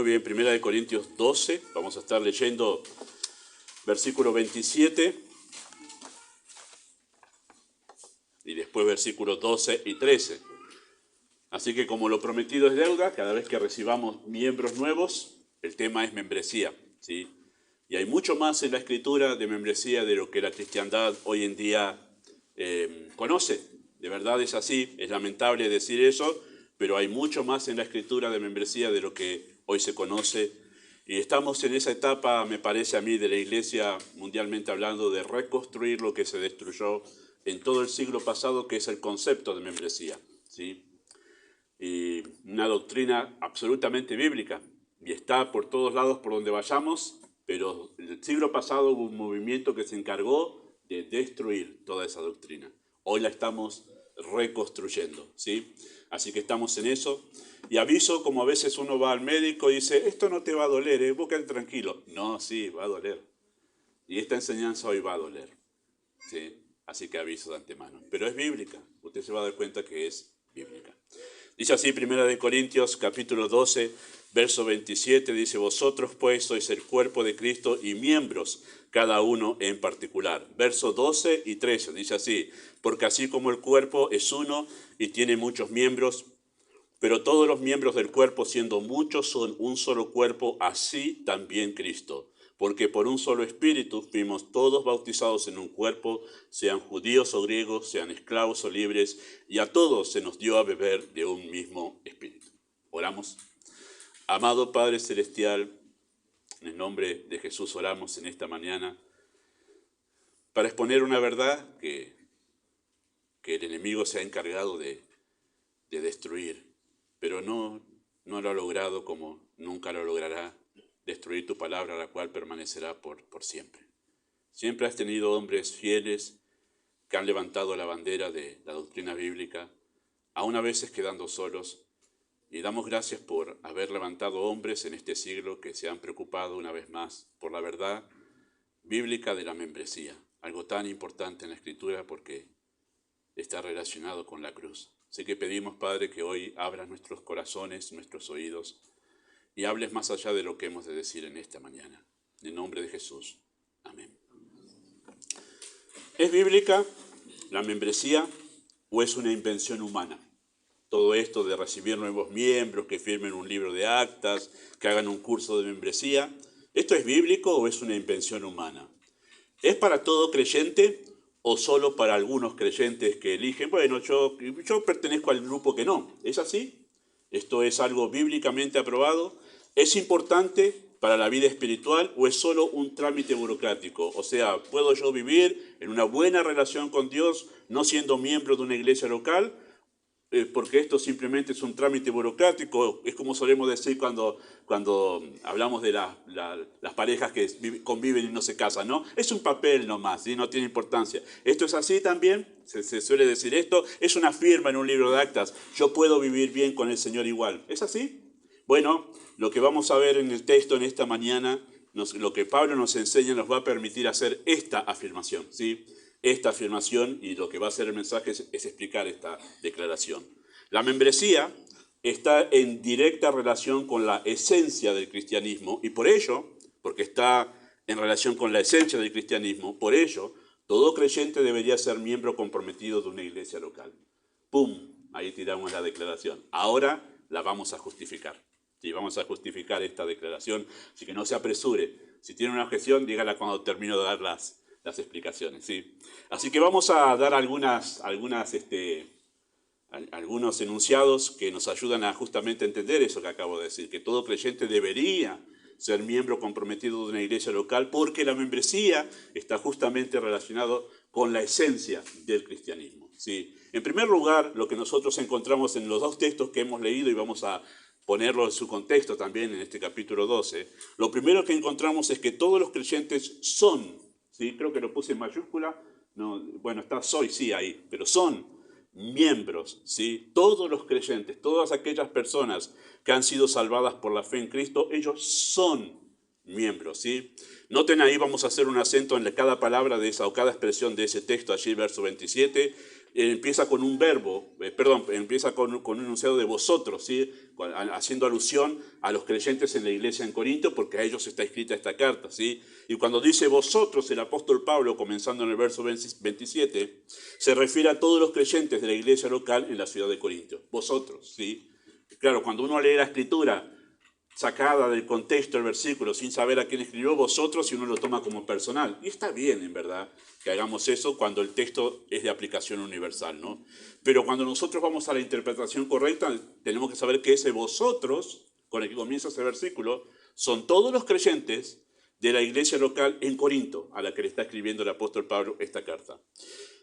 Muy bien, 1 Corintios 12, vamos a estar leyendo versículo 27 y después versículos 12 y 13. Así que como lo prometido es deuda, cada vez que recibamos miembros nuevos, el tema es membresía, ¿sí? Y hay mucho más en la escritura de membresía de lo que la cristiandad hoy en día conoce. De verdad es así, es lamentable decir eso, pero hay mucho más en la escritura de membresía de lo que hoy se conoce. Y estamos en esa etapa, me parece a mí, de la Iglesia mundialmente hablando, de reconstruir lo que se destruyó en todo el siglo pasado, que es el concepto de membresía, ¿sí? Y una doctrina absolutamente bíblica, y está por todos lados por donde vayamos, pero en el siglo pasado hubo un movimiento que se encargó de destruir toda esa doctrina. Hoy la estamos reconstruyendo, ¿sí? Así que estamos en eso. Y aviso, como a veces uno va al médico y dice, esto no te va a doler, vos quedate tranquilo. No, sí, va a doler. Y esta enseñanza hoy va a doler, ¿sí? Así que aviso de antemano. Pero es bíblica, usted se va a dar cuenta que es bíblica. Dice así, 1 Corintios capítulo 12, verso 27, dice, vosotros pues sois el cuerpo de Cristo y miembros, cada uno en particular. Verso 12 y 13, dice así, porque así como el cuerpo es uno y tiene muchos miembros, pero todos los miembros del cuerpo, siendo muchos, son un solo cuerpo, así también Cristo. Porque por un solo espíritu fuimos todos bautizados en un cuerpo, sean judíos o griegos, sean esclavos o libres, y a todos se nos dio a beber de un mismo espíritu. Oramos. Amado Padre Celestial, en el nombre de Jesús oramos en esta mañana para exponer una verdad que el enemigo se ha encargado de destruir, pero no lo ha logrado, como nunca lo logrará, destruir tu palabra, la cual permanecerá por siempre. Siempre has tenido hombres fieles que han levantado la bandera de la doctrina bíblica, aún a veces quedando solos, y damos gracias por haber levantado hombres en este siglo que se han preocupado una vez más por la verdad bíblica de la membresía, algo tan importante en la Escritura porque está relacionado con la cruz. Así que pedimos, Padre, que hoy abras nuestros corazones, nuestros oídos, y hables más allá de lo que hemos de decir en esta mañana. En el nombre de Jesús. Amén. ¿Es bíblica la membresía o es una invención humana? Todo esto de recibir nuevos miembros, que firmen un libro de actas, que hagan un curso de membresía, ¿esto es bíblico o es una invención humana? ¿Es para todo creyente o solo para algunos creyentes que eligen, bueno, yo pertenezco al grupo que no? ¿Es así? ¿Esto es algo bíblicamente aprobado? ¿Es importante para la vida espiritual o es solo un trámite burocrático? O sea, ¿puedo yo vivir en una buena relación con Dios no siendo miembro de una iglesia local? Porque esto simplemente es un trámite burocrático, es como solemos decir cuando hablamos de las parejas que conviven y no se casan, ¿no? Es un papel nomás, ¿sí? No tiene importancia. ¿Esto es así también? Se suele decir esto, es una firma en un libro de actas, yo puedo vivir bien con el Señor igual. ¿Es así? Bueno, lo que vamos a ver en el texto en esta mañana, lo que Pablo nos enseña nos va a permitir hacer esta afirmación, ¿sí? Esta afirmación, y lo que va a hacer el mensaje es explicar esta declaración. La membresía está en directa relación con la esencia del cristianismo, y por ello, porque está en relación con la esencia del cristianismo, por ello, todo creyente debería ser miembro comprometido de una iglesia local. ¡Pum! Ahí tiramos la declaración. Ahora la vamos a justificar. Sí, vamos a justificar esta declaración, así que no se apresure. Si tiene una objeción, dígala cuando termino de dar las explicaciones, ¿sí? Así que vamos a dar algunos enunciados que nos ayudan a justamente entender eso que acabo de decir, que todo creyente debería ser miembro comprometido de una iglesia local porque la membresía está justamente relacionado con la esencia del cristianismo, ¿sí? En primer lugar, lo que nosotros encontramos en los dos textos que hemos leído, y vamos a ponerlo en su contexto también en este capítulo 12, lo primero que encontramos es que todos los creyentes son, ¿sí? Creo que lo puse en mayúscula, no, bueno, está soy, sí, ahí, pero son miembros, ¿sí? Todos los creyentes, todas aquellas personas que han sido salvadas por la fe en Cristo, ellos son miembros, ¿sí? Noten ahí, vamos a hacer un acento en cada palabra de esa o cada expresión de ese texto, allí verso 27, empieza con un verbo, empieza con un enunciado de vosotros, ¿sí? Haciendo alusión a los creyentes en la iglesia en Corinto, porque a ellos está escrita esta carta, ¿sí? Y cuando dice vosotros, el apóstol Pablo, comenzando en el verso 27, se refiere a todos los creyentes de la iglesia local en la ciudad de Corinto. Vosotros, ¿sí? Claro, cuando uno lee la escritura sacada del contexto del versículo sin saber a quién escribió, vosotros, y uno lo toma como personal. Y está bien, en verdad, que hagamos eso cuando el texto es de aplicación universal, ¿no? Pero cuando nosotros vamos a la interpretación correcta, tenemos que saber que ese vosotros, con el que comienza ese versículo, son todos los creyentes de la iglesia local en Corinto, a la que le está escribiendo el apóstol Pablo esta carta.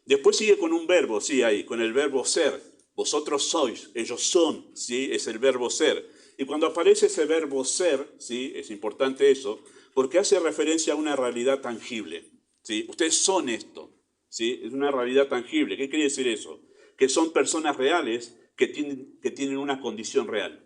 Después sigue con un verbo, sí, ahí, con el verbo ser. Vosotros sois, ellos son, sí, es el verbo ser. Y cuando aparece ese verbo ser, ¿sí? Es importante eso, porque hace referencia a una realidad tangible, ¿sí? Ustedes son esto, ¿sí? Es una realidad tangible. ¿Qué quiere decir eso? Que son personas reales que tienen una condición real.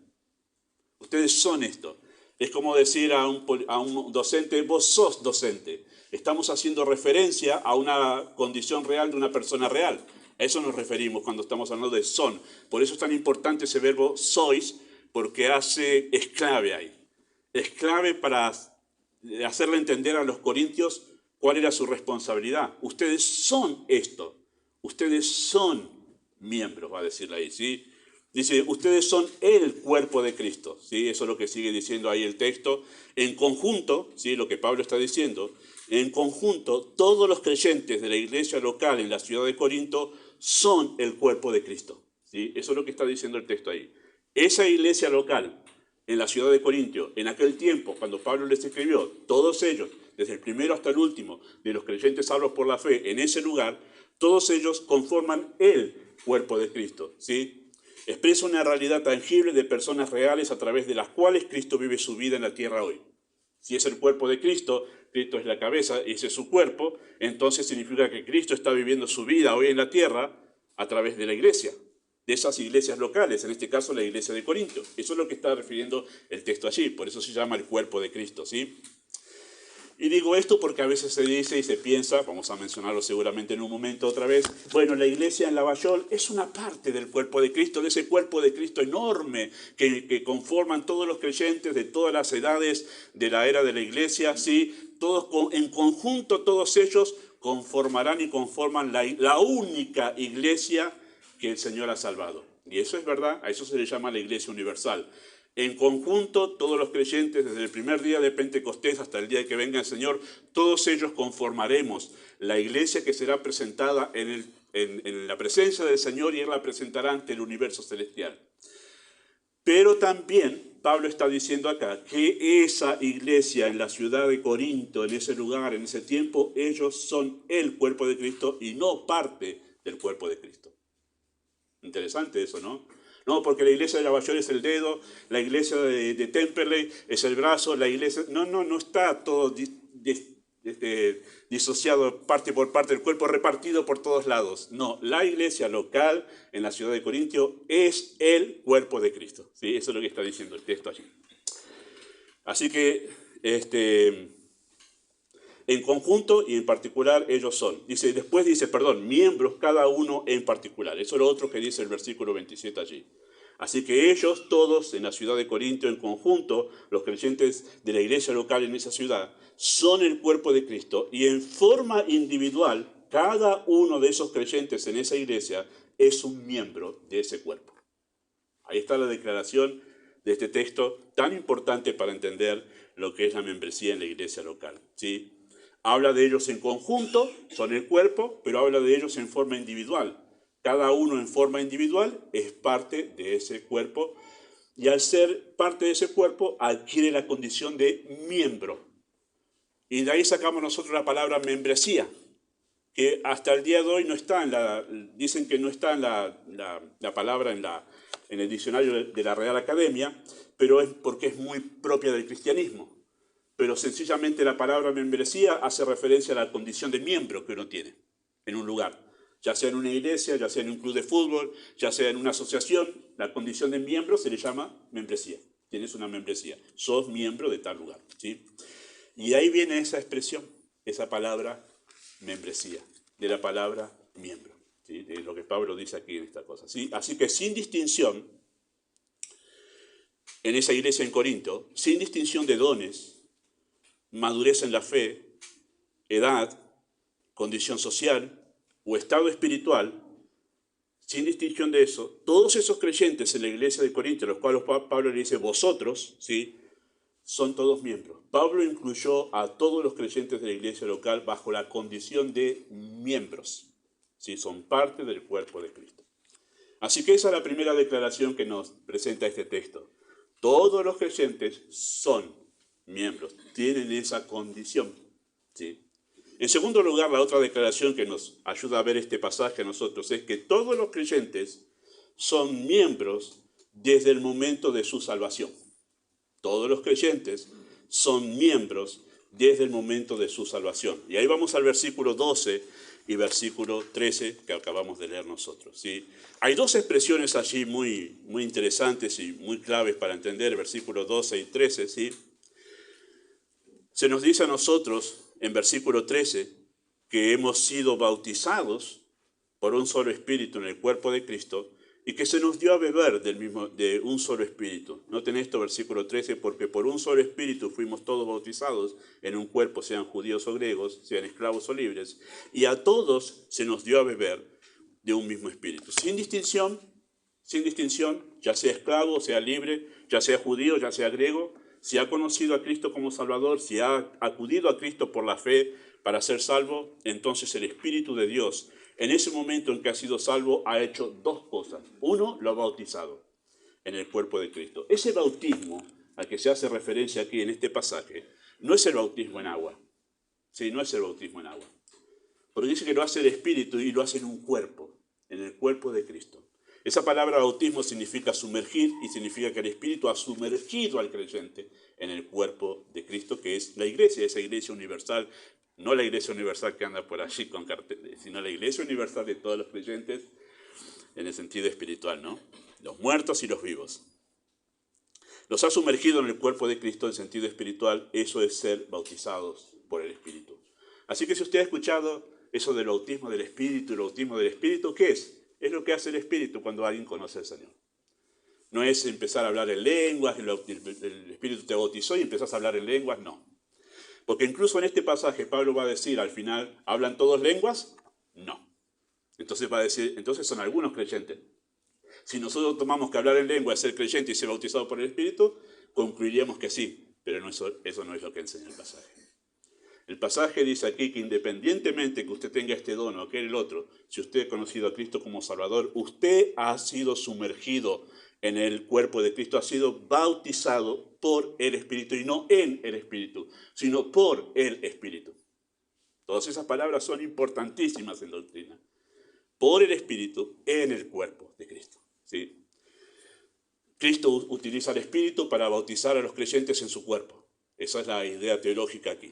Ustedes son esto. Es como decir a un docente, vos sos docente. Estamos haciendo referencia a una condición real de una persona real. A eso nos referimos cuando estamos hablando de son. Por eso es tan importante ese verbo sois, porque es clave ahí. Es clave para hacerle entender a los corintios cuál era su responsabilidad. Ustedes son esto. Ustedes son miembros, va a decirle ahí, ¿sí? Dice, ustedes son el cuerpo de Cristo, ¿sí? Eso es lo que sigue diciendo ahí el texto. En conjunto, ¿sí? Lo que Pablo está diciendo, en conjunto, todos los creyentes de la iglesia local en la ciudad de Corinto son el cuerpo de Cristo, ¿sí? Eso es lo que está diciendo el texto ahí. Esa iglesia local en la ciudad de Corinto, en aquel tiempo, cuando Pablo les escribió, todos ellos, desde el primero hasta el último, de los creyentes salvos por la fe, en ese lugar, todos ellos conforman el cuerpo de Cristo, ¿sí? Expresa una realidad tangible de personas reales a través de las cuales Cristo vive su vida en la tierra hoy. Si es el cuerpo de Cristo, Cristo es la cabeza y ese es su cuerpo, entonces significa que Cristo está viviendo su vida hoy en la tierra a través de la iglesia, de esas iglesias locales, en este caso la iglesia de Corinto. Eso es lo que está refiriendo el texto allí, por eso se llama el cuerpo de Cristo, ¿sí? Y digo esto porque a veces se dice y se piensa, vamos a mencionarlo seguramente en un momento otra vez, bueno, la iglesia en Lavallol es una parte del cuerpo de Cristo, de ese cuerpo de Cristo enorme que conforman todos los creyentes de todas las edades de la era de la iglesia, ¿sí? Todos en conjunto, todos ellos conformarán y conforman la única iglesia que el Señor ha salvado. Y eso es verdad, a eso se le llama la iglesia universal. En conjunto, todos los creyentes, desde el primer día de Pentecostés hasta el día que venga el Señor, todos ellos conformaremos la iglesia que será presentada en la presencia del Señor y Él la presentará ante el universo celestial. Pero también Pablo está diciendo acá que esa iglesia en la ciudad de Corinto, en ese lugar, en ese tiempo, ellos son el cuerpo de Cristo y no parte del cuerpo de Cristo. Interesante eso, ¿no? No, porque la iglesia de Lavallol es el dedo, la iglesia de Temperley es el brazo, la iglesia... No está todo disociado parte por parte del cuerpo, repartido por todos lados. No, la iglesia local en la ciudad de Corintio es el cuerpo de Cristo. ¿Sí? Eso es lo que está diciendo el texto allí. Así que, en conjunto y en particular ellos son. Después dice, miembros cada uno en particular. Eso es lo otro que dice el versículo 27 allí. Así que ellos todos en la ciudad de Corinto en conjunto, los creyentes de la iglesia local en esa ciudad, son el cuerpo de Cristo y en forma individual, cada uno de esos creyentes en esa iglesia es un miembro de ese cuerpo. Ahí está la declaración de este texto tan importante para entender lo que es la membresía en la iglesia local, ¿sí? Habla de ellos en conjunto, son el cuerpo, pero habla de ellos en forma individual. Cada uno en forma individual es parte de ese cuerpo y al ser parte de ese cuerpo adquiere la condición de miembro. Y de ahí sacamos nosotros la palabra membresía, que hasta el día de hoy no está dicen que no está en la palabra en el diccionario de la Real Academia, pero es porque es muy propia del cristianismo. Pero sencillamente la palabra membresía hace referencia a la condición de miembro que uno tiene en un lugar. Ya sea en una iglesia, ya sea en un club de fútbol, ya sea en una asociación, la condición de miembro se le llama membresía. Tienes una membresía, sos miembro de tal lugar, ¿sí? Y ahí viene esa expresión, esa palabra membresía, de la palabra miembro. ¿sí? De lo que Pablo dice aquí en esta cosa. ¿Sí? Así que sin distinción, en esa iglesia en Corinto, sin distinción de dones, madurez en la fe, edad, condición social o estado espiritual, sin distinción de eso, todos esos creyentes en la iglesia de Corinto, los cuales Pablo le dice vosotros, ¿sí? Son todos miembros. Pablo incluyó a todos los creyentes de la iglesia local bajo la condición de miembros, ¿sí? Son parte del cuerpo de Cristo. Así que esa es la primera declaración que nos presenta este texto. Todos los creyentes son miembros, tienen esa condición, ¿sí? En segundo lugar, la otra declaración que nos ayuda a ver este pasaje a nosotros es que todos los creyentes son miembros desde el momento de su salvación. Todos los creyentes son miembros desde el momento de su salvación. Y ahí vamos al versículo 12 y versículo 13 que acabamos de leer nosotros, ¿sí? Hay dos expresiones allí muy interesantes y muy claves para entender, versículos 12 y 13, ¿sí? Se nos dice a nosotros, en versículo 13, que hemos sido bautizados por un solo espíritu en el cuerpo de Cristo y que se nos dio a beber de un solo espíritu. Noten esto, versículo 13, porque por un solo espíritu fuimos todos bautizados en un cuerpo, sean judíos o griegos, sean esclavos o libres, y a todos se nos dio a beber de un mismo espíritu. Sin distinción, ya sea esclavo, sea libre, ya sea judío, ya sea griego, si ha conocido a Cristo como Salvador, si ha acudido a Cristo por la fe para ser salvo, entonces el Espíritu de Dios, en ese momento en que ha sido salvo, ha hecho dos cosas. Uno, lo ha bautizado en el cuerpo de Cristo. Ese bautismo al que se hace referencia aquí en este pasaje, no es el bautismo en agua. Sí, no es el bautismo en agua. Porque dice que lo hace el Espíritu y lo hace en un cuerpo, en el cuerpo de Cristo. Esa palabra bautismo significa sumergir y significa que el Espíritu ha sumergido al creyente en el cuerpo de Cristo, que es la iglesia, esa iglesia universal, no la iglesia universal que anda por allí con carteles, sino la iglesia universal de todos los creyentes en el sentido espiritual, ¿no? Los muertos y los vivos. Los ha sumergido en el cuerpo de Cristo en sentido espiritual, eso es ser bautizados por el Espíritu. Así que si usted ha escuchado eso del bautismo del Espíritu, el bautismo del Espíritu, ¿qué es? Es lo que hace el Espíritu cuando alguien conoce al Señor. No es empezar a hablar en lenguas, el Espíritu te bautizó y empezás a hablar en lenguas, no. Porque incluso en este pasaje Pablo va a decir al final, ¿hablan todos lenguas? No. Entonces va a decir, entonces son algunos creyentes. Si nosotros tomamos que hablar en lengua es ser creyente y ser bautizado por el Espíritu, concluiríamos que sí, pero no, eso no es lo que enseña el pasaje. El pasaje dice aquí que independientemente que usted tenga este don o que el otro, si usted ha conocido a Cristo como Salvador, usted ha sido sumergido en el cuerpo de Cristo, ha sido bautizado por el Espíritu, y no en el Espíritu, sino por el Espíritu. Todas esas palabras son importantísimas en doctrina. Por el Espíritu en el cuerpo de Cristo, ¿sí? Cristo utiliza el Espíritu para bautizar a los creyentes en su cuerpo. Esa es la idea teológica aquí.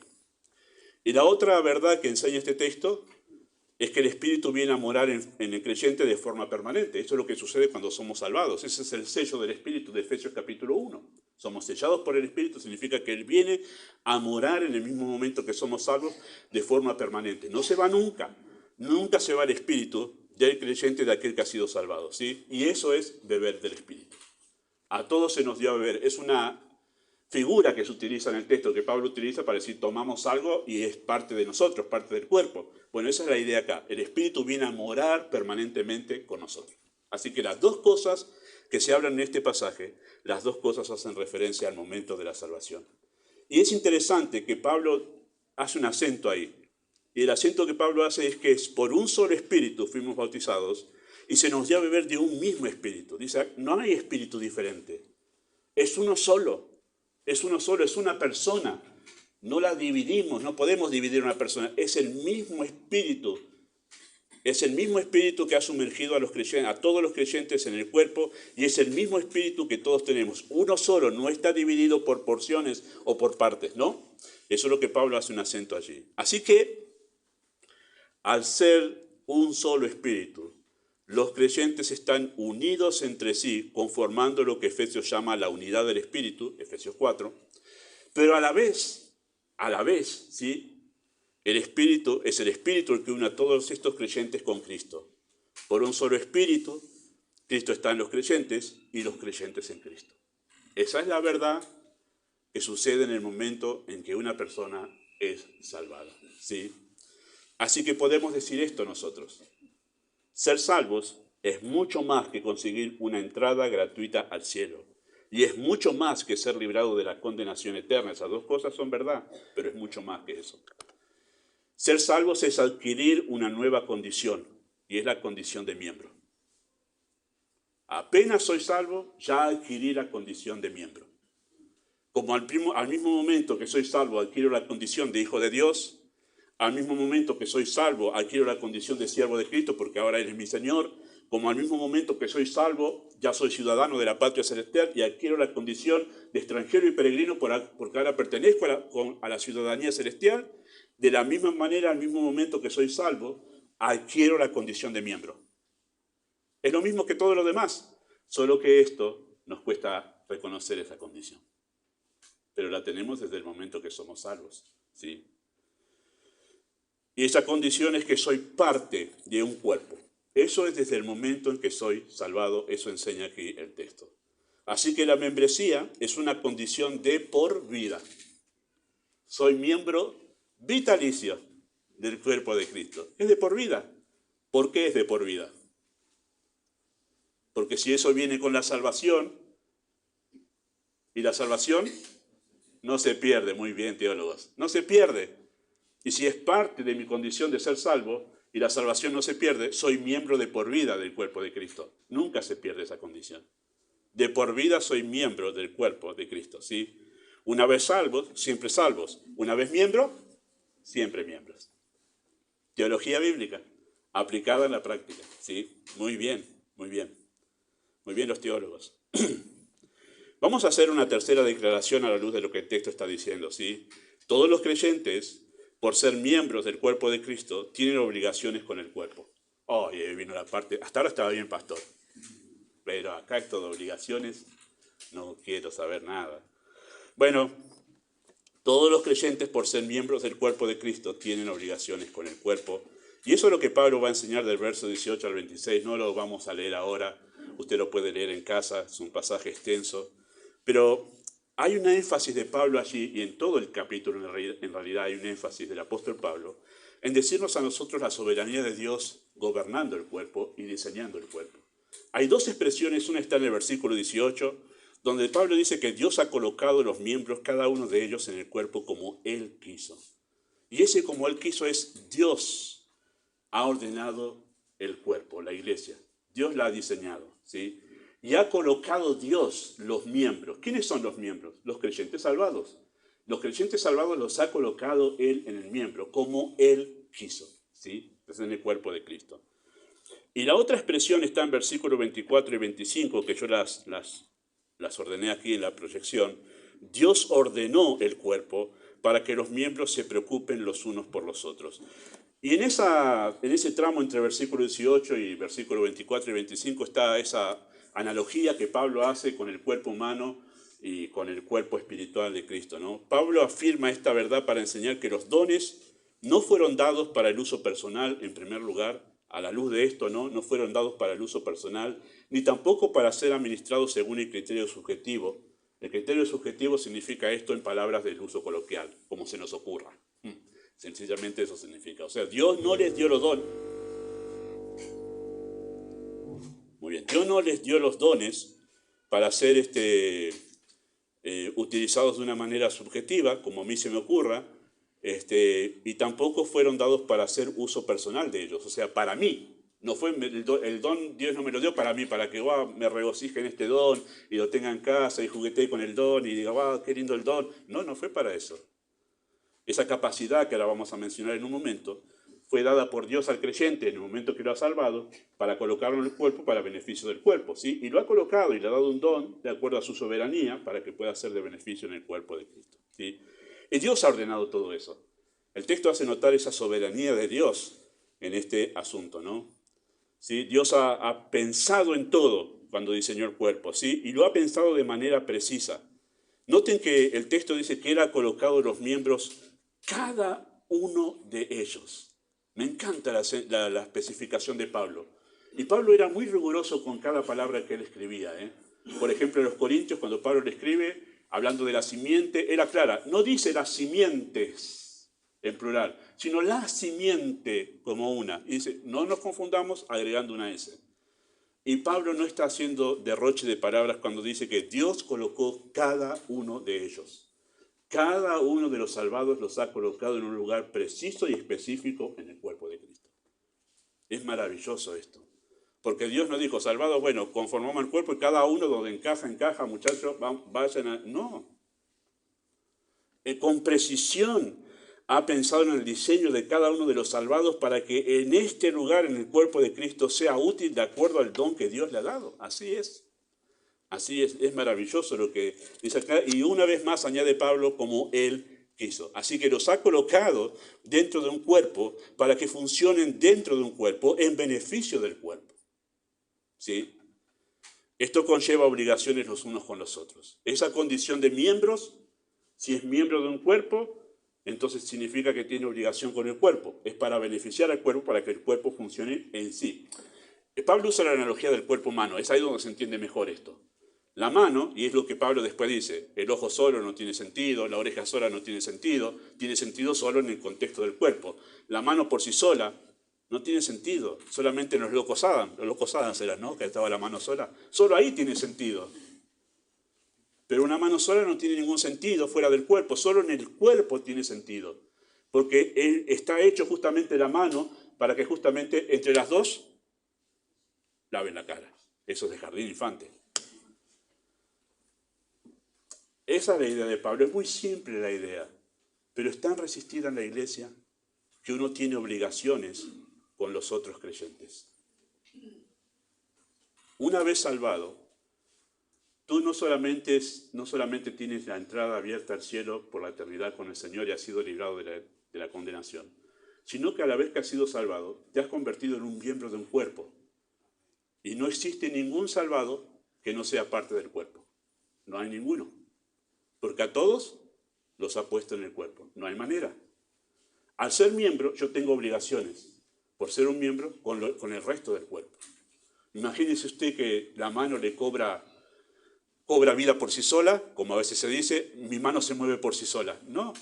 Y la otra verdad que enseña este texto es que el Espíritu viene a morar en el creyente de forma permanente. Eso es lo que sucede cuando somos salvados. Ese es el sello del Espíritu de Efesios capítulo 1. Somos sellados por el Espíritu, significa que Él viene a morar en el mismo momento que somos salvos de forma permanente. No se va nunca. Nunca se va el Espíritu del creyente, de aquel que ha sido salvado, ¿sí? Y eso es beber del Espíritu. A todos se nos dio a beber. Es una figura que se utiliza en el texto, que Pablo utiliza para decir tomamos algo y es parte de nosotros, parte del cuerpo. Bueno, esa es la idea acá. El Espíritu viene a morar permanentemente con nosotros. Así que las dos cosas que se hablan en este pasaje, las dos cosas hacen referencia al momento de la salvación. Y es interesante que Pablo hace un acento ahí. Y el acento que Pablo hace es que por un solo espíritu fuimos bautizados y se nos dio a beber de un mismo espíritu. Dice, no hay espíritu diferente. Es uno solo. Es uno solo, es una persona. No la dividimos, no podemos dividir una persona. Es el mismo espíritu. Es el mismo espíritu que ha sumergido a los creyentes, a todos los creyentes en el cuerpo, y es el mismo espíritu que todos tenemos. Uno solo, no está dividido por porciones o por partes, ¿no? Eso es lo que Pablo hace un acento allí. Así que, al ser un solo espíritu, los creyentes están unidos entre sí, conformando lo que Efesios llama la unidad del espíritu, Efesios 4, pero a la vez, ¿sí? El espíritu es el espíritu el que une a todos estos creyentes con Cristo. Por un solo espíritu, Cristo está en los creyentes y los creyentes en Cristo. Esa es la verdad que sucede en el momento en que una persona es salvada, ¿sí? Así que podemos decir esto nosotros. Ser salvos es mucho más que conseguir una entrada gratuita al cielo. Y es mucho más que ser librado de la condenación eterna. Esas dos cosas son verdad, pero es mucho más que eso. Ser salvos es adquirir una nueva condición, y es la condición de miembro. Apenas soy salvo, ya adquirí la condición de miembro. Como al mismo momento que soy salvo, adquiero la condición de hijo de Dios, al mismo momento que soy salvo, adquiero la condición de siervo de Cristo, porque ahora Él es mi Señor. Como al mismo momento que soy salvo, ya soy ciudadano de la patria celestial y adquiero la condición de extranjero y peregrino porque ahora pertenezco a la ciudadanía celestial. De la misma manera, al mismo momento que soy salvo, adquiero la condición de miembro. Es lo mismo que todo lo demás, solo que esto nos cuesta reconocer esa condición. Pero la tenemos desde el momento que somos salvos, ¿sí? Y esa condición es que soy parte de un cuerpo. Eso es desde el momento en que soy salvado, eso enseña aquí el texto. Así que la membresía es una condición de por vida. Soy miembro vitalicio del cuerpo de Cristo. Es de por vida. ¿Por qué es de por vida? Porque si eso viene con la salvación, y la salvación no se pierde, muy bien teólogos, no se pierde. Y si es parte de mi condición de ser salvo, y la salvación no se pierde, soy miembro de por vida del cuerpo de Cristo. Nunca se pierde esa condición. De por vida soy miembro del cuerpo de Cristo, ¿sí? Una vez salvos, siempre salvos. Una vez miembro, siempre miembros. Teología bíblica, aplicada en la práctica, ¿sí? Muy bien, muy bien. Muy bien los teólogos. Vamos a hacer una tercera declaración a la luz de lo que el texto está diciendo, ¿sí? Todos los creyentes, por ser miembros del cuerpo de Cristo, tienen obligaciones con el cuerpo. Oh, y ahí vino la parte, hasta ahora estaba bien, pastor. Pero acá esto de obligaciones, no quiero saber nada. Bueno, todos los creyentes, por ser miembros del cuerpo de Cristo, tienen obligaciones con el cuerpo. Y eso es lo que Pablo va a enseñar del verso 18 al 26. No lo vamos a leer ahora. Usted lo puede leer en casa, es un pasaje extenso. Pero hay un énfasis de Pablo allí, y en todo el capítulo en realidad hay un énfasis del apóstol Pablo, en decirnos a nosotros la soberanía de Dios gobernando el cuerpo y diseñando el cuerpo. Hay dos expresiones, una está en el versículo 18, donde Pablo dice que Dios ha colocado los miembros, cada uno de ellos, en el cuerpo como Él quiso. Y ese como Él quiso es Dios ha ordenado el cuerpo, la iglesia. Dios la ha diseñado, ¿sí? Y ha colocado Dios los miembros. ¿Quiénes son los miembros? Los creyentes salvados. Los creyentes salvados los ha colocado Él en el miembro, como Él quiso, ¿sí? Es en el cuerpo de Cristo. Y la otra expresión está en versículos 24 y 25, que yo las ordené aquí en la proyección. Dios ordenó el cuerpo para que los miembros se preocupen los unos por los otros. Y en ese tramo entre versículo 18 y versículo 24 y 25 está esa analogía que Pablo hace con el cuerpo humano y con el cuerpo espiritual de Cristo, ¿no? Pablo afirma esta verdad para enseñar que los dones no fueron dados para el uso personal, en primer lugar. A la luz de esto, no fueron dados para el uso personal, ni tampoco para ser administrados según el criterio subjetivo. El criterio subjetivo significa esto en palabras del uso coloquial, como se nos ocurra. Sencillamente eso significa. O sea, Dios no les dio los dones. Muy bien, Dios no les dio los dones para ser utilizados de una manera subjetiva, como a mí se me ocurra, y tampoco fueron dados para hacer uso personal de ellos, o sea, para mí. No fue el don, Dios no me lo dio para mí, para que me regocije en este don y lo tenga en casa y juguetee con el don y diga, qué lindo el don. No fue para eso. Esa capacidad que ahora vamos a mencionar en un momento fue dada por Dios al creyente en el momento que lo ha salvado para colocarlo en el cuerpo para beneficio del cuerpo, ¿sí? Y lo ha colocado y le ha dado un don de acuerdo a su soberanía para que pueda ser de beneficio en el cuerpo de Cristo, ¿sí? Y Dios ha ordenado todo eso. El texto hace notar esa soberanía de Dios en este asunto, ¿no? ¿Sí? Dios ha pensado en todo cuando diseñó el cuerpo, ¿sí? Y lo ha pensado de manera precisa. Noten que el texto dice que Él ha colocado los miembros, cada uno de ellos. Me encanta la especificación de Pablo. Y Pablo era muy riguroso con cada palabra que él escribía. Por ejemplo, en los Corintios, cuando Pablo le escribe, hablando de la simiente, él aclara, no dice las simientes en plural, sino la simiente como una. Y dice, no nos confundamos agregando una S. Y Pablo no está haciendo derroche de palabras cuando dice que Dios colocó cada uno de ellos. Cada uno de los salvados los ha colocado en un lugar preciso y específico en el cuerpo de Cristo. Es maravilloso esto. Porque Dios no dijo, salvados, bueno, conformamos el cuerpo y cada uno donde encaja, muchachos, vayan a... No. Con precisión ha pensado en el diseño de cada uno de los salvados para que en este lugar, en el cuerpo de Cristo, sea útil de acuerdo al don que Dios le ha dado. Así es. Así es maravilloso lo que dice acá. Y una vez más añade Pablo, como Él quiso. Así que los ha colocado dentro de un cuerpo para que funcionen dentro de un cuerpo en beneficio del cuerpo. ¿Sí? Esto conlleva obligaciones los unos con los otros. Esa condición de miembros, si es miembro de un cuerpo, entonces significa que tiene obligación con el cuerpo. Es para beneficiar al cuerpo, para que el cuerpo funcione en sí. Pablo usa la analogía del cuerpo humano. Es ahí donde se entiende mejor esto. La mano, y es lo que Pablo después dice, el ojo solo no tiene sentido, la oreja sola no tiene sentido solo en el contexto del cuerpo. La mano por sí sola no tiene sentido, solamente en los locos Adams eran, ¿no? Que estaba la mano sola. Solo ahí tiene sentido. Pero una mano sola no tiene ningún sentido fuera del cuerpo, solo en el cuerpo tiene sentido. Porque está hecho justamente la mano para que justamente entre las dos laven la cara. Eso es de jardín infante. Esa es la idea de Pablo, es muy simple la idea, pero es tan resistida en la iglesia que uno tiene obligaciones con los otros creyentes. Una vez salvado, tú no solamente tienes la entrada abierta al cielo por la eternidad con el Señor y has sido librado de la condenación, sino que a la vez que has sido salvado, te has convertido en un miembro de un cuerpo. Y no existe ningún salvado que no sea parte del cuerpo. No hay ninguno. Porque a todos los ha puesto en el cuerpo. No hay manera. Al ser miembro, yo tengo obligaciones por ser un miembro con el resto del cuerpo. Imagínese usted que la mano le cobra vida por sí sola, como a veces se dice, mi mano se mueve por sí sola. No,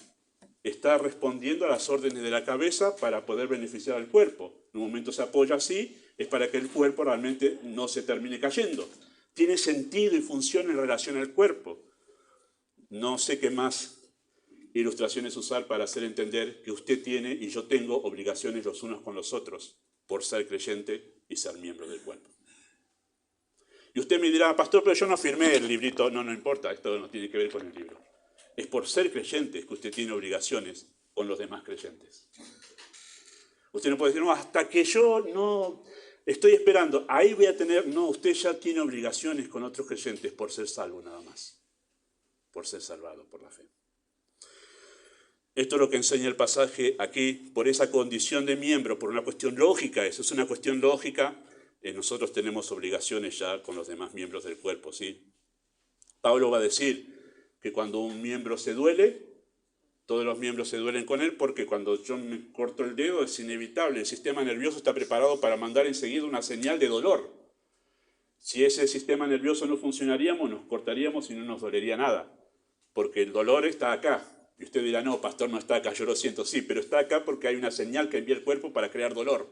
está respondiendo a las órdenes de la cabeza para poder beneficiar al cuerpo. En un momento se apoya así, es para que el cuerpo realmente no se termine cayendo. Tiene sentido y funciona en relación al cuerpo. No sé qué más ilustraciones usar para hacer entender que usted tiene y yo tengo obligaciones los unos con los otros por ser creyente y ser miembro del cuerpo. Y usted me dirá, pastor, pero yo no firmé el librito. No importa, esto no tiene que ver con el libro. Es por ser creyente que usted tiene obligaciones con los demás creyentes. Usted no puede decir, no, hasta que yo no estoy esperando, ahí voy a tener... No, usted ya tiene obligaciones con otros creyentes por ser salvo nada más. Por ser salvado por la fe. Esto es lo que enseña el pasaje aquí, por esa condición de miembro, por una cuestión lógica, eso es una cuestión lógica, nosotros tenemos obligaciones ya con los demás miembros del cuerpo, ¿sí? Pablo va a decir que cuando un miembro se duele, todos los miembros se duelen con él, porque cuando yo me corto el dedo es inevitable, el sistema nervioso está preparado para mandar enseguida una señal de dolor. Si ese sistema nervioso no funcionaríamos, nos cortaríamos y no nos dolería nada. Porque el dolor está acá. Y usted dirá, no, pastor, no está acá, yo lo siento, sí, pero está acá porque hay una señal que envía el cuerpo para crear dolor.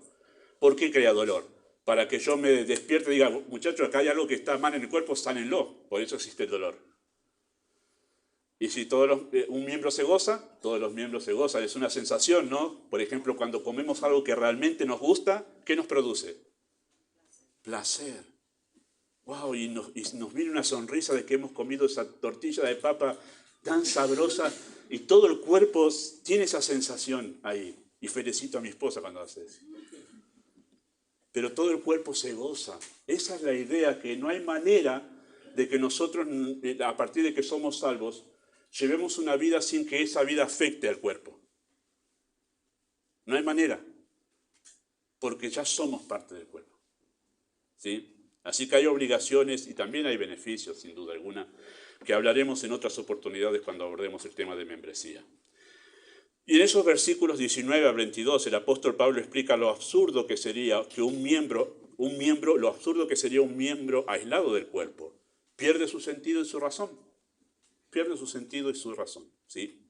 ¿Por qué crea dolor? Para que yo me despierte y diga, muchachos, acá hay algo que está mal en el cuerpo, sánenlo. Por eso existe el dolor. Y si un miembro se goza, todos los miembros se gozan. Es una sensación, ¿no? Por ejemplo, cuando comemos algo que realmente nos gusta, ¿qué nos produce? Placer. ¡Wow! Y nos viene una sonrisa de que hemos comido esa tortilla de papa tan sabrosa y todo el cuerpo tiene esa sensación ahí. Y felicito a mi esposa cuando hace eso. Pero todo el cuerpo se goza. Esa es la idea, que no hay manera de que nosotros, a partir de que somos salvos, llevemos una vida sin que esa vida afecte al cuerpo. No hay manera. Porque ya somos parte del cuerpo. ¿Sí? Así que hay obligaciones y también hay beneficios, sin duda alguna, que hablaremos en otras oportunidades cuando abordemos el tema de membresía. Y en esos versículos 19 a 22, el apóstol Pablo explica lo absurdo que sería que un miembro Un miembro, lo absurdo que sería un miembro aislado del cuerpo. Pierde su sentido y su razón. Pierde su sentido y su razón, ¿sí?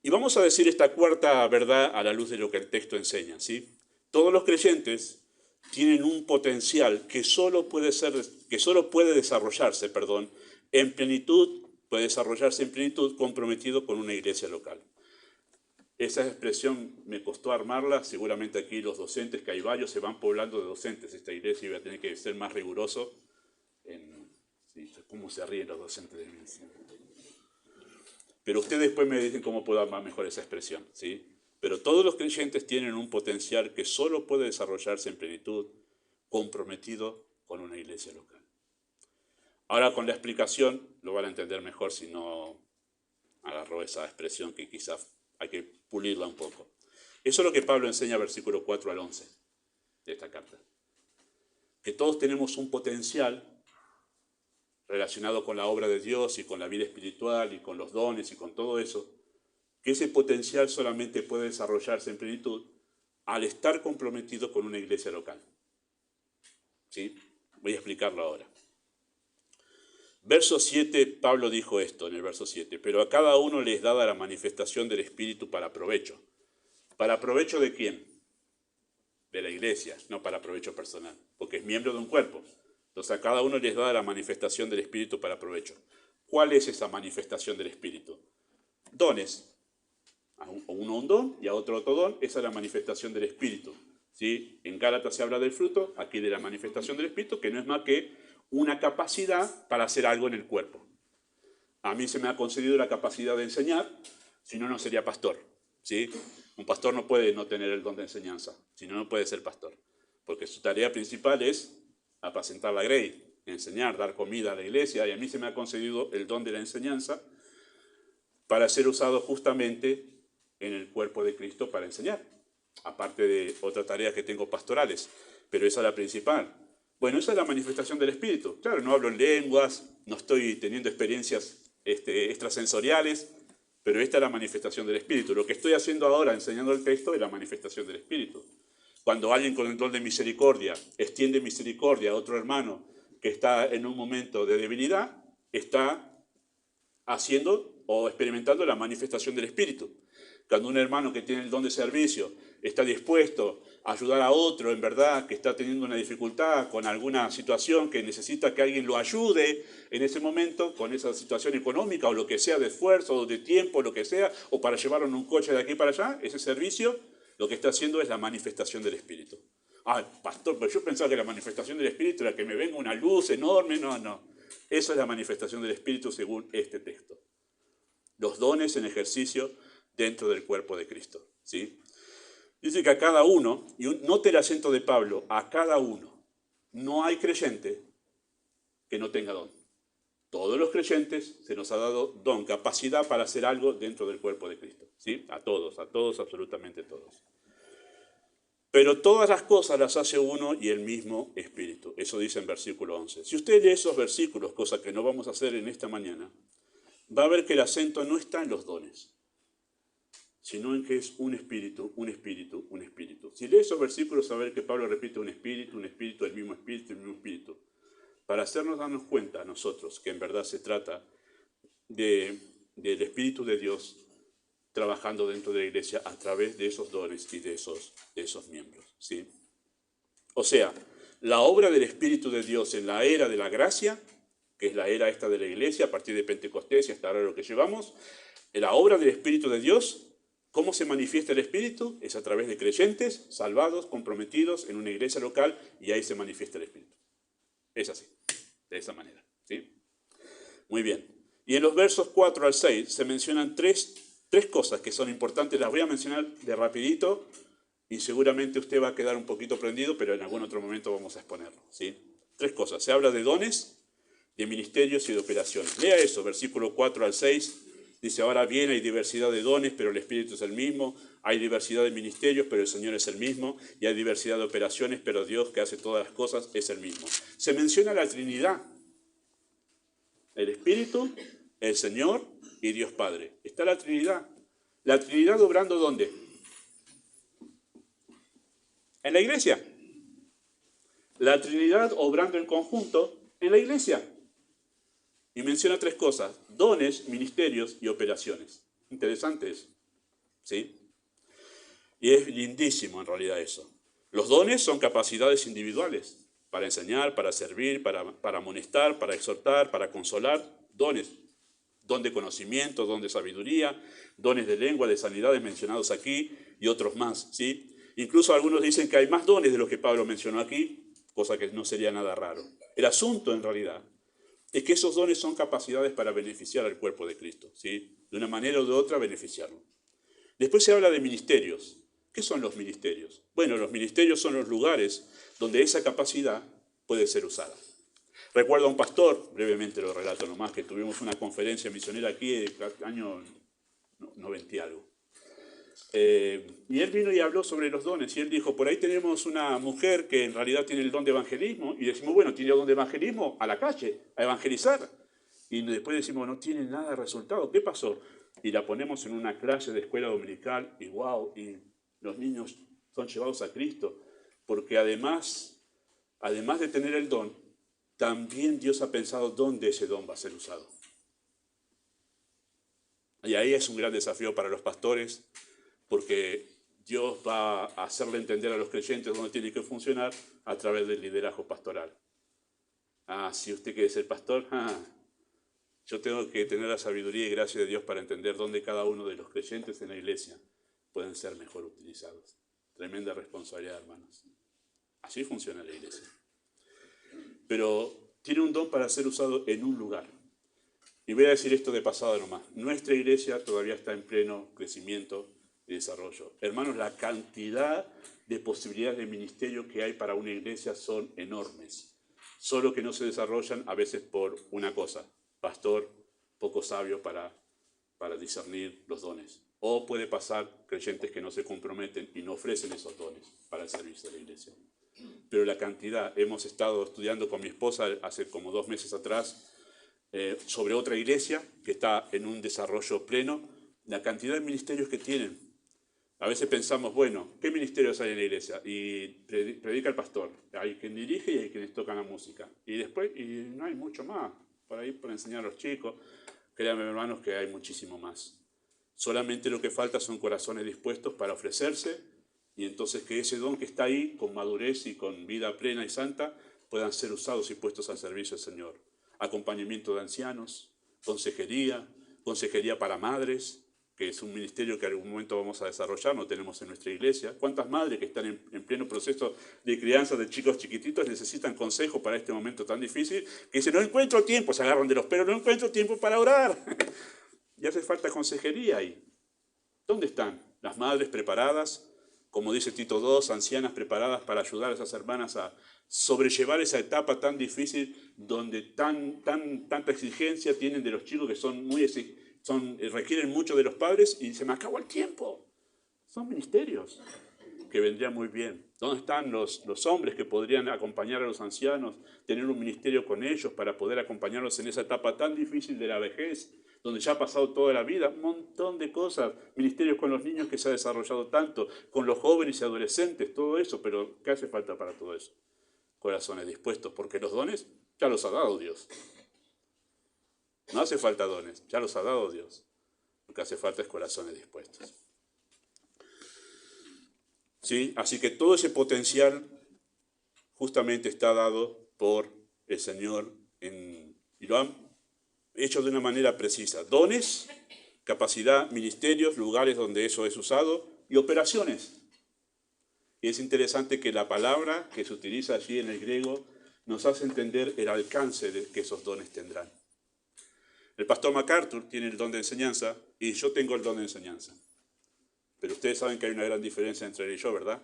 Y vamos a decir esta cuarta verdad a la luz de lo que el texto enseña, ¿sí? Todos los creyentes tienen un potencial que solo puede desarrollarse, en plenitud, puede desarrollarse en plenitud comprometido con una iglesia local. Esa expresión me costó armarla, seguramente aquí los docentes, que hay varios, se van poblando de docentes esta iglesia y voy a tener que ser más riguroso sí, cómo se ríen los docentes de mí. Pero ustedes después me dicen cómo puedo armar mejor esa expresión, ¿sí? Pero todos los creyentes tienen un potencial que solo puede desarrollarse en plenitud, comprometido con una iglesia local. Ahora con la explicación lo van a entender mejor si no agarró esa expresión que quizás hay que pulirla un poco. Eso es lo que Pablo enseña, versículo 4 al 11 de esta carta. Que todos tenemos un potencial relacionado con la obra de Dios y con la vida espiritual y con los dones y con todo eso, que ese potencial solamente puede desarrollarse en plenitud al estar comprometido con una iglesia local. ¿Sí? Voy a explicarlo ahora. Verso 7, Pablo dijo esto en el verso 7, pero a cada uno le es dada la manifestación del Espíritu para provecho. ¿Para provecho de quién? De la iglesia, no para provecho personal, porque es miembro de un cuerpo. Entonces a cada uno les da la manifestación del Espíritu para provecho. ¿Cuál es esa manifestación del Espíritu? Dones. A uno un don y a otro don. Esa es la manifestación del Espíritu. ¿Sí? En Gálatas se habla del fruto, aquí de la manifestación del Espíritu, que no es más que una capacidad para hacer algo en el cuerpo. A mí se me ha concedido la capacidad de enseñar, si no, no sería pastor. ¿Sí? Un pastor no puede no tener el don de enseñanza, si no, no puede ser pastor. Porque su tarea principal es apacentar la grey, enseñar, dar comida a la iglesia, y a mí se me ha concedido el don de la enseñanza para ser usado justamente en el cuerpo de Cristo para enseñar, aparte de otras tareas que tengo pastorales, pero esa es la principal. Bueno, esa es la manifestación del Espíritu. Claro, no hablo en lenguas, no estoy teniendo experiencias extrasensoriales, pero esta es la manifestación del Espíritu. Lo que estoy haciendo ahora, enseñando el texto, es la manifestación del Espíritu. Cuando alguien con el don de misericordia extiende misericordia a otro hermano que está en un momento de debilidad, está haciendo o experimentando la manifestación del Espíritu. Cuando un hermano que tiene el don de servicio está dispuesto a ayudar a otro, en verdad, que está teniendo una dificultad con alguna situación que necesita que alguien lo ayude en ese momento, con esa situación económica o lo que sea, de esfuerzo o de tiempo, lo que sea, o para llevarlo en un coche de aquí para allá, ese servicio, lo que está haciendo es la manifestación del Espíritu. Ah, pastor, pero yo pensaba que la manifestación del Espíritu era que me venga una luz enorme. No, no. Eso es la manifestación del Espíritu según este texto. Los dones en ejercicio dentro del cuerpo de Cristo. ¿Sí? Dice que a cada uno, y note el acento de Pablo, a cada uno, no hay creyente que no tenga don. Todos los creyentes se nos ha dado don, capacidad para hacer algo dentro del cuerpo de Cristo. ¿Sí? A todos, absolutamente todos. Pero todas las cosas las hace uno y el mismo Espíritu. Eso dice en versículo 11. Si usted lee esos versículos, cosa que no vamos a hacer en esta mañana, va a ver que el acento no está en los dones, sino en que es un espíritu, un espíritu, un espíritu. Si lee esos versículos, va a ver que Pablo repite un espíritu, el mismo espíritu, el mismo espíritu. Para hacernos darnos cuenta a nosotros que en verdad se trata del Espíritu de Dios trabajando dentro de la iglesia a través de esos dones y de esos miembros. ¿Sí? O sea, la obra del Espíritu de Dios en la era de la gracia, que es la era esta de la iglesia, a partir de Pentecostés y hasta ahora lo que llevamos, la obra del Espíritu de Dios, ¿cómo se manifiesta el Espíritu? Es a través de creyentes, salvados, comprometidos en una iglesia local, y ahí se manifiesta el Espíritu. Es así, de esa manera. ¿Sí? Muy bien. Y en los versos 4 al 6 se mencionan tres cosas que son importantes. Las voy a mencionar de rapidito y seguramente usted va a quedar un poquito prendido, pero en algún otro momento vamos a exponerlo. ¿Sí? Tres cosas. Se habla de dones, de ministerios y de operaciones. Lea eso, versículo 4 al 6. Dice, ahora bien, hay diversidad de dones, pero el Espíritu es el mismo. Hay diversidad de ministerios, pero el Señor es el mismo. Y hay diversidad de operaciones, pero Dios, que hace todas las cosas, es el mismo. Se menciona la Trinidad. El Espíritu, el Señor y Dios Padre. Está la Trinidad. ¿La Trinidad obrando dónde? En la iglesia. La Trinidad obrando en conjunto en la iglesia. Y menciona 3 cosas: dones, ministerios y operaciones. Interesante eso, ¿sí? Y es lindísimo en realidad eso. Los dones son capacidades individuales para enseñar, para servir, para amonestar, para exhortar, para consolar. Dones. Don de conocimiento, don de sabiduría, dones de lengua, de sanidades mencionados aquí y otros más, ¿sí? Incluso algunos dicen que hay más dones de los que Pablo mencionó aquí, cosa que no sería nada raro. El asunto en realidad es que esos dones son capacidades para beneficiar al cuerpo de Cristo, ¿sí? De una manera o de otra beneficiarlo. Después se habla de ministerios. ¿Qué son los ministerios? Bueno, los ministerios son los lugares donde esa capacidad puede ser usada. Recuerdo a un pastor, brevemente lo relato nomás, que tuvimos una conferencia misionera aquí en el año 90 y algo. Y él vino y habló sobre los dones, y él dijo, por ahí tenemos una mujer que en realidad tiene el don de evangelismo, y decimos, bueno, tiene el don de evangelismo, a la calle, a evangelizar. Y después decimos, no tiene nada de resultado, ¿qué pasó? Y la ponemos en una clase de escuela dominical, y wow, y los niños son llevados a Cristo, porque además de tener el don, también Dios ha pensado dónde ese don va a ser usado. Y ahí es un gran desafío para los pastores, porque Dios va a hacerle entender a los creyentes dónde tiene que funcionar a través del liderazgo pastoral. Si usted quiere ser pastor, yo tengo que tener la sabiduría y gracia de Dios para entender dónde cada uno de los creyentes en la iglesia pueden ser mejor utilizados. Tremenda responsabilidad, hermanos. Así funciona la iglesia. Pero tiene un don para ser usado en un lugar. Y voy a decir esto de pasada nomás. Nuestra iglesia todavía está en pleno crecimiento y desarrollo. Hermanos, la cantidad de posibilidades de ministerio que hay para una iglesia son enormes. Solo que no se desarrollan a veces por una cosa: pastor poco sabio para discernir los dones. O puede pasar creyentes que no se comprometen y no ofrecen esos dones para el servicio de la iglesia. Pero la cantidad, hemos estado estudiando con mi esposa hace como 2 meses atrás sobre otra iglesia que está en un desarrollo pleno, la cantidad de ministerios que tienen. A veces pensamos, bueno, ¿qué ministerios hay en la iglesia? Y predica el pastor, hay quien dirige y hay quienes tocan la música. Y después, y no hay mucho más por ahí para enseñar a los chicos. Créanme, hermanos, que hay muchísimo más. Solamente lo que falta son corazones dispuestos para ofrecerse, y entonces que ese don que está ahí, con madurez y con vida plena y santa, puedan ser usados y puestos al servicio del Señor. Acompañamiento de ancianos, consejería para madres, que es un ministerio que en algún momento vamos a desarrollar, no tenemos en nuestra iglesia. ¿Cuántas madres que están en pleno proceso de crianza de chicos chiquititos necesitan consejo para este momento tan difícil? Que dicen, no encuentro tiempo, se agarran de los pelos, no encuentro tiempo para orar. Y hace falta consejería ahí. ¿Dónde están las madres preparadas? Como dice Tito II, ancianas preparadas para ayudar a esas hermanas a sobrellevar esa etapa tan difícil donde tanta exigencia tienen de los chicos que requieren mucho de los padres y se me acabó el tiempo. Son ministerios que vendrían muy bien. ¿Dónde están los hombres que podrían acompañar a los ancianos, tener un ministerio con ellos para poder acompañarlos en esa etapa tan difícil de la vejez, donde ya ha pasado toda la vida? Un montón de cosas. Ministerios con los niños que se ha desarrollado tanto, con los jóvenes y adolescentes, todo eso. Pero ¿qué hace falta para todo eso? Corazones dispuestos, porque los dones ya los ha dado Dios. No hace falta dones, ya los ha dado Dios. Lo que hace falta es corazones dispuestos. ¿Sí? Así que todo ese potencial justamente está dado por el Señor y lo han hecho de una manera precisa. Dones, capacidad, ministerios, lugares donde eso es usado y operaciones. Y es interesante que la palabra que se utiliza allí en el griego nos hace entender el alcance que esos dones tendrán. El pastor MacArthur tiene el don de enseñanza y yo tengo el don de enseñanza. Pero ustedes saben que hay una gran diferencia entre él y yo, ¿verdad?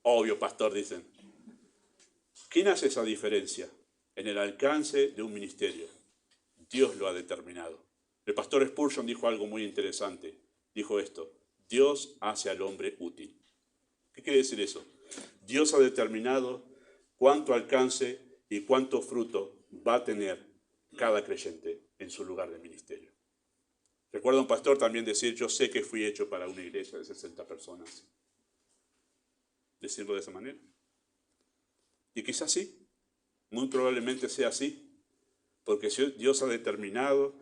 Obvio, pastor, dicen. ¿Quién hace esa diferencia en el alcance de un ministerio? Dios lo ha determinado. El pastor Spurgeon dijo algo muy interesante. Dijo esto: Dios hace al hombre útil. ¿Qué quiere decir eso? Dios ha determinado cuánto alcance y cuánto fruto va a tener cada creyente en su lugar de ministerio. Recuerdo a un pastor también decir: yo sé que fui hecho para una iglesia de 60 personas. Decirlo de esa manera. Y quizás sí, muy probablemente sea así, porque Dios ha determinado,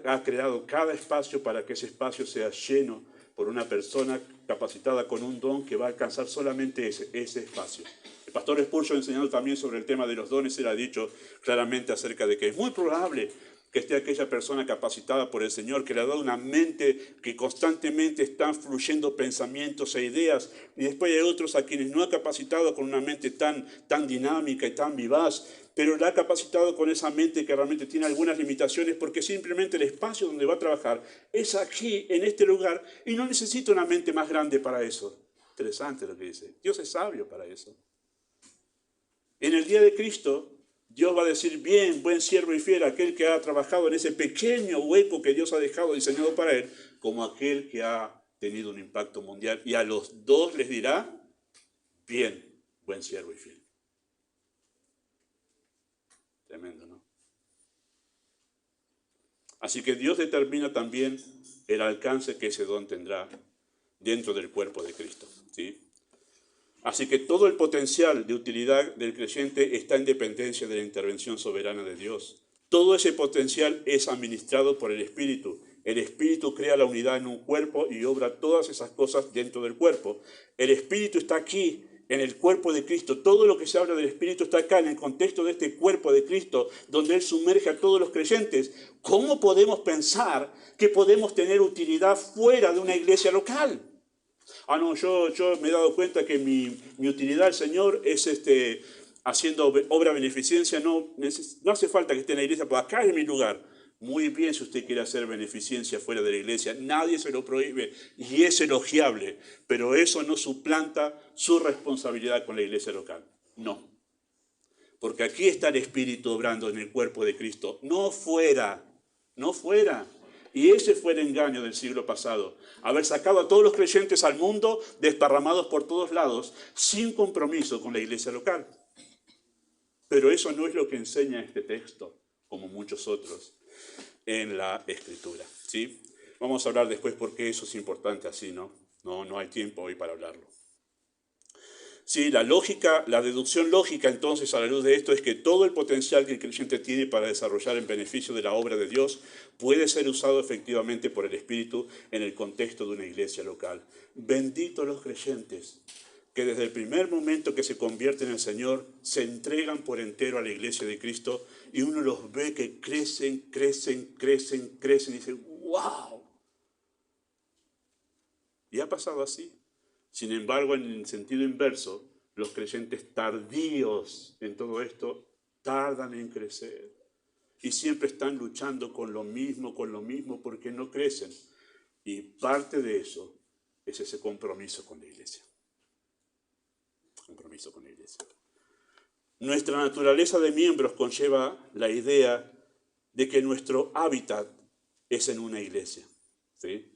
ha creado cada espacio para que ese espacio sea lleno por una persona capacitada con un don que va a alcanzar solamente ese espacio. El pastor Spurgeon, enseñando también sobre el tema de los dones, él ha dicho claramente acerca de que es muy probable que esté aquella persona capacitada por el Señor, que le ha dado una mente que constantemente están fluyendo pensamientos e ideas, y después hay otros a quienes no ha capacitado con una mente tan dinámica y tan vivaz, pero la ha capacitado con esa mente que realmente tiene algunas limitaciones, porque simplemente el espacio donde va a trabajar es aquí, en este lugar, y no necesita una mente más grande para eso. Interesante lo que dice. Dios es sabio para eso. En el día de Cristo, Dios va a decir, bien, buen siervo y fiel, aquel que ha trabajado en ese pequeño hueco que Dios ha dejado diseñado para él, como aquel que ha tenido un impacto mundial. Y a los dos les dirá, bien, buen siervo y fiel. Tremendo, ¿no? Así que Dios determina también el alcance que ese don tendrá dentro del cuerpo de Cristo, ¿sí? Así que todo el potencial de utilidad del creyente está en dependencia de la intervención soberana de Dios. Todo ese potencial es administrado por el Espíritu. El Espíritu crea la unidad en un cuerpo y obra todas esas cosas dentro del cuerpo. El Espíritu está aquí, en el cuerpo de Cristo. Todo lo que se habla del Espíritu está acá, en el contexto de este cuerpo de Cristo, donde Él sumerge a todos los creyentes. ¿Cómo podemos pensar que podemos tener utilidad fuera de una iglesia local? No, yo me he dado cuenta que mi utilidad al Señor es haciendo obra beneficencia, no hace falta que esté en la iglesia, porque acá es mi lugar. Muy bien si usted quiere hacer beneficencia fuera de la iglesia, nadie se lo prohíbe y es elogiable, pero eso no suplanta su responsabilidad con la iglesia local. No, porque aquí está el Espíritu obrando en el cuerpo de Cristo, no fuera, no fuera. Y ese fue el engaño del siglo pasado, haber sacado a todos los creyentes al mundo, desparramados por todos lados, sin compromiso con la iglesia local. Pero eso no es lo que enseña este texto, como muchos otros en la Escritura, ¿sí? Vamos a hablar después por qué eso es importante así, ¿no? No hay tiempo hoy para hablarlo. Sí, la deducción lógica entonces a la luz de esto es que todo el potencial que el creyente tiene para desarrollar en beneficio de la obra de Dios puede ser usado efectivamente por el Espíritu en el contexto de una iglesia local. Benditos los creyentes que desde el primer momento que se convierten en el Señor se entregan por entero a la iglesia de Cristo y uno los ve que crecen y dicen, ¡wow! Y ha pasado así. Sin embargo, en el sentido inverso, los creyentes tardíos en todo esto tardan en crecer. Y siempre están luchando con lo mismo, porque no crecen. Y parte de eso es ese compromiso con la iglesia. Compromiso con la iglesia. Nuestra naturaleza de miembros conlleva la idea de que nuestro hábitat es en una iglesia, ¿sí?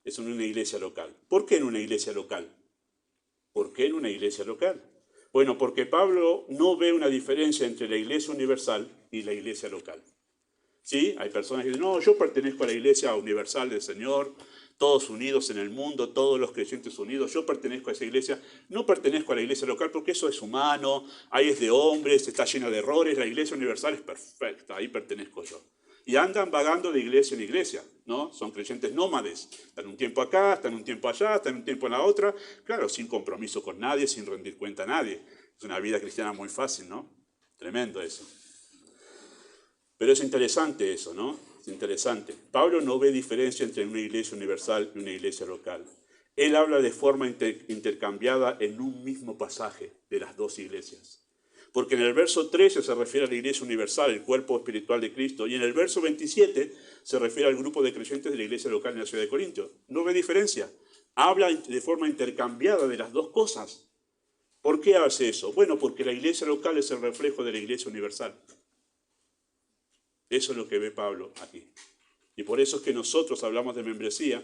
Es en una iglesia local. ¿Por qué en una iglesia local? ¿Por qué en una iglesia local? Bueno, porque Pablo no ve una diferencia entre la iglesia universal y la iglesia local. ¿Sí? Hay personas que dicen, no, yo pertenezco a la iglesia universal del Señor, todos unidos en el mundo, todos los creyentes unidos, yo pertenezco a esa iglesia, no pertenezco a la iglesia local porque eso es humano, ahí es de hombres, está llena de errores, la iglesia universal es perfecta, ahí pertenezco yo. Y andan vagando de iglesia en iglesia, ¿no? Son creyentes nómades, están un tiempo acá, están un tiempo allá, están un tiempo en la otra, claro, sin compromiso con nadie, sin rendir cuenta a nadie. Es una vida cristiana muy fácil, ¿no? Tremendo eso. Pero es interesante eso, ¿no? Es interesante. Pablo no ve diferencia entre una iglesia universal y una iglesia local. Él habla de forma intercambiada en un mismo pasaje de las dos iglesias. Porque en el verso 13 se refiere a la iglesia universal, el cuerpo espiritual de Cristo, y en el verso 27 se refiere al grupo de creyentes de la iglesia local en la ciudad de Corinto. No ve diferencia. Habla de forma intercambiada de las dos cosas. ¿Por qué hace eso? Bueno, porque la iglesia local es el reflejo de la iglesia universal. Eso es lo que ve Pablo aquí. Y por eso es que nosotros hablamos de membresía,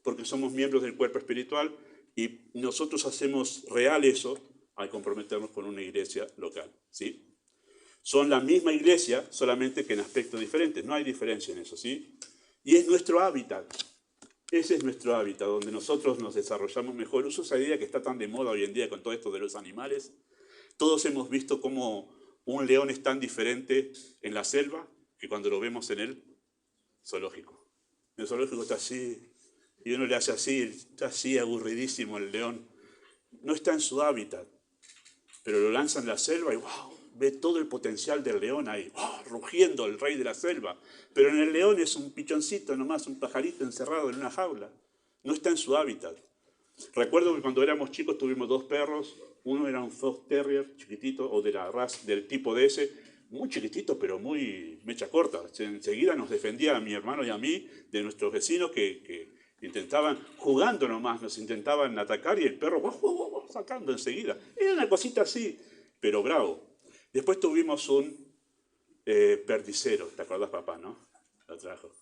porque somos miembros del cuerpo espiritual y nosotros hacemos real eso al comprometernos con una iglesia local, ¿sí? Son la misma iglesia, solamente que en aspectos diferentes. No hay diferencia en eso, ¿sí? Y es nuestro hábitat. Ese es nuestro hábitat, donde nosotros nos desarrollamos mejor. Uso esa idea que está tan de moda hoy en día con todo esto de los animales. Todos hemos visto cómo un león es tan diferente en la selva que cuando lo vemos en el zoológico. En el zoológico está así, y uno le hace así, está así aburridísimo el león. No está en su hábitat, pero lo lanza en la selva y ¡wow! Ve todo el potencial del león ahí, ¡wow! Rugiendo el rey de la selva. Pero en el león es un pichoncito nomás, un pajarito encerrado en una jaula. No está en su hábitat. Recuerdo que cuando éramos chicos tuvimos 2 perros. Uno era un Fox Terrier chiquitito, o de la raza, del tipo de ese, muy chiquitito, pero muy mecha corta. Enseguida nos defendía a mi hermano y a mí de nuestros vecinos que intentaban, jugando nomás, nos intentaban atacar y el perro sacando enseguida. Era una cosita así, pero bravo. Después tuvimos un perdicero, ¿te acordás, papá, no? Lo trajo.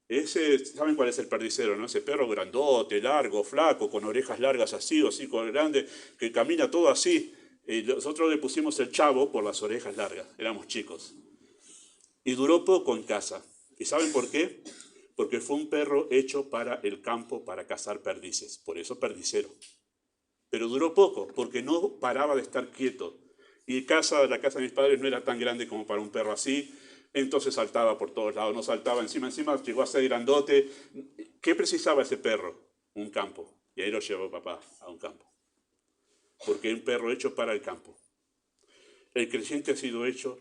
Ese, ¿saben cuál es el perdicero, no? Ese perro grandote, largo, flaco, con orejas largas así, o así, con grande, que camina todo así. Y nosotros le pusimos el Chavo por las orejas largas, éramos chicos. Y duró poco en casa. ¿Y saben por qué? Porque fue un perro hecho para el campo, para cazar perdices. Por eso perdicero. Pero duró poco, porque no paraba de estar quieto. Y la casa de mis padres no era tan grande como para un perro así. Entonces saltaba por todos lados, no saltaba encima, llegó a ser grandote. ¿Qué precisaba ese perro? Un campo. Y ahí lo llevó papá a un campo. Porque es un perro hecho para el campo. El creyente ha sido hecho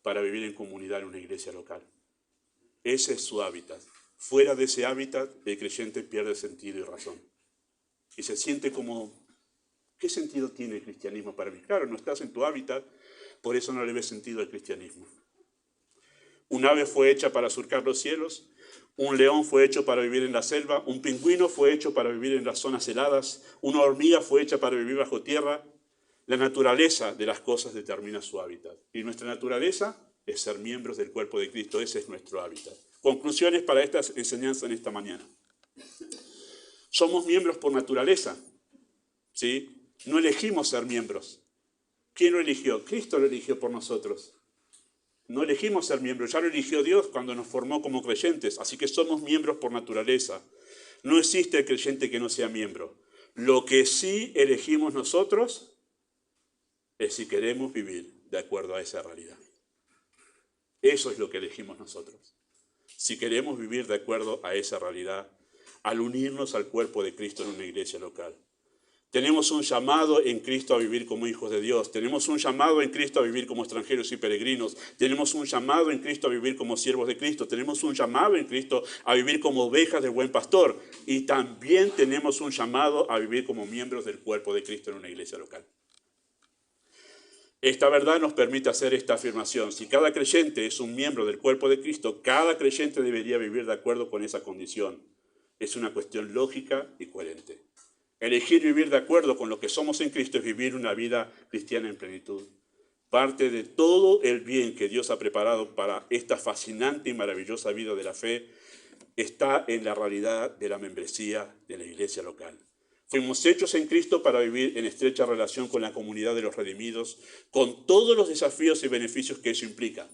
para vivir en comunidad en una iglesia local. Ese es su hábitat. Fuera de ese hábitat, el creyente pierde sentido y razón. Y se siente como, ¿qué sentido tiene el cristianismo para mí? Claro, no estás en tu hábitat, por eso no le ves sentido al cristianismo. Un ave fue hecha para surcar los cielos, un león fue hecho para vivir en la selva, un pingüino fue hecho para vivir en las zonas heladas, una hormiga fue hecha para vivir bajo tierra. La naturaleza de las cosas determina su hábitat. Y nuestra naturaleza es ser miembros del cuerpo de Cristo, ese es nuestro hábitat. Conclusiones para esta enseñanza en esta mañana. Somos miembros por naturaleza, ¿sí? No elegimos ser miembros. ¿Quién lo eligió? Cristo lo eligió por nosotros. No elegimos ser miembros, ya lo eligió Dios cuando nos formó como creyentes, así que somos miembros por naturaleza. No existe el creyente que no sea miembro. Lo que sí elegimos nosotros es si queremos vivir de acuerdo a esa realidad. Eso es lo que elegimos nosotros. Si queremos vivir de acuerdo a esa realidad, al unirnos al cuerpo de Cristo en una iglesia local. Tenemos un llamado en Cristo a vivir como hijos de Dios. Tenemos un llamado en Cristo a vivir como extranjeros y peregrinos. Tenemos un llamado en Cristo a vivir como siervos de Cristo. Tenemos un llamado en Cristo a vivir como ovejas del buen pastor. Y también tenemos un llamado a vivir como miembros del cuerpo de Cristo en una iglesia local. Esta verdad nos permite hacer esta afirmación. Si cada creyente es un miembro del cuerpo de Cristo, cada creyente debería vivir de acuerdo con esa condición. Es una cuestión lógica y coherente. Elegir vivir de acuerdo con lo que somos en Cristo es vivir una vida cristiana en plenitud. Parte de todo el bien que Dios ha preparado para esta fascinante y maravillosa vida de la fe está en la realidad de la membresía de la iglesia local. Fuimos hechos en Cristo para vivir en estrecha relación con la comunidad de los redimidos, con todos los desafíos y beneficios que eso implica.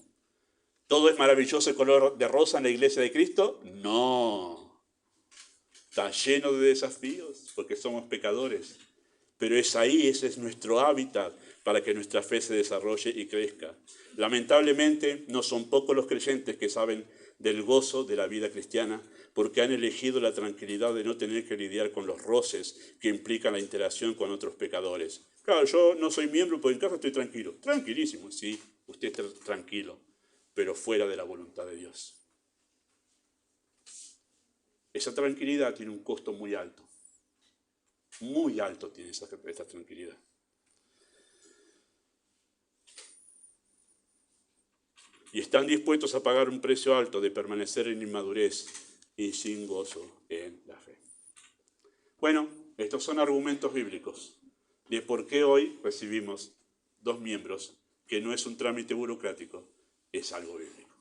¿Todo es maravilloso y color de rosa en la iglesia de Cristo? No. Está lleno de desafíos porque somos pecadores. Pero es ahí, ese es nuestro hábitat para que nuestra fe se desarrolle y crezca. Lamentablemente, no son pocos los creyentes que saben del gozo de la vida cristiana porque han elegido la tranquilidad de no tener que lidiar con los roces que implican la interacción con otros pecadores. Claro, yo no soy miembro, pero en casa estoy tranquilo. Tranquilísimo, sí, usted está tranquilo, pero fuera de la voluntad de Dios. Esa tranquilidad tiene un costo muy alto. Muy alto tiene esta tranquilidad. Y están dispuestos a pagar un precio alto de permanecer en inmadurez y sin gozo en la fe. Bueno, estos son argumentos bíblicos de por qué hoy recibimos 2 miembros, que no es un trámite burocrático, es algo bíblico.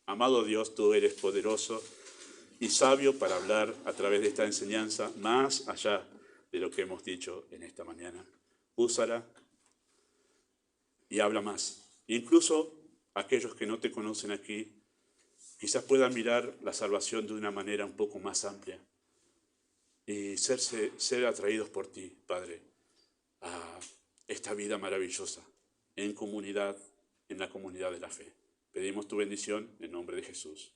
Amado Dios, tú eres poderoso y sabio para hablar a través de esta enseñanza más allá de lo que hemos dicho en esta mañana. Úsala y habla más. Incluso aquellos que no te conocen aquí, quizás puedan mirar la salvación de una manera un poco más amplia y ser atraídos por ti, Padre, a esta vida maravillosa en comunidad, en la comunidad de la fe. Pedimos tu bendición en nombre de Jesús.